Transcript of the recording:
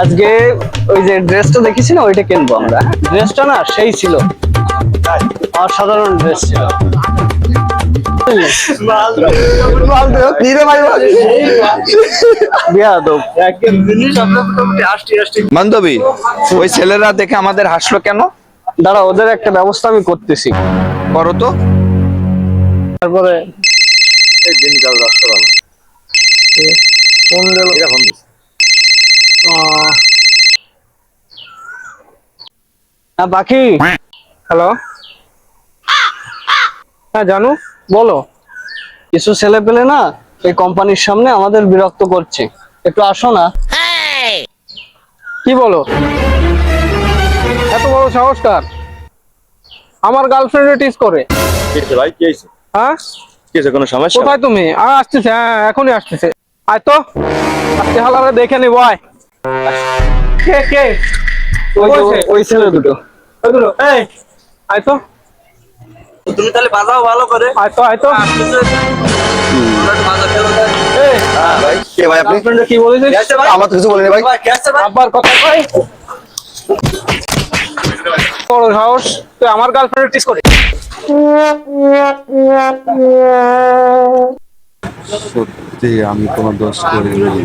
আজকে ওই যে ড্রেসটা দেখেছি না, ওইটা কিনবো আমরা। ড্রেসটা না সেই ছিল, অসাধারণ ড্রেস ছিল। বিয়াদব। বান্ধবী, ওই ছেলেরা দেখে আমাদের হাসলো কেন? দাঁড়া, ওদের একটা ব্যবস্থা আমি করতেছি। করো তো। তারপরে দিনকাল রাস্তা ভালো। ফোন গেল। হ্যাঁ পাখি। হ্যালো, হ্যাঁ জানু, বলো। কিছু ছেলে পেলে না এই কোম্পানির সামনে আমাদের বিরক্ত করছে, একটু আসো না। কি বলো? এত বড় সাহস কার? আমার গার্লফ্রেন্ডে টিজ করে। ভাই কি হয়েছে? হ্যাঁ, কোনো সমস্যা? কোথায় তুমি? আসতেছে, হ্যাঁ এখনই আসতেছে। আয় তো, আজকে হালারে দেখে নি বয়। কে কে? ওই ছেলে দুটো। ওই দুটো, এই আয় তো। তুমি তাহলে বাজাও ভালো করে। আয় তো, আয় তো। এই, ভাই কে ভাই আপনি? গার্লফ্রেন্ডে কি বলেছিস? আমার তো কিছু বলিনি ভাই। আবার কথা কয়। বড় সাহস, তুই আমার গার্লফ্রেন্ডে টিজ করে। সত্যি আমি কোনো দোষ করিনি।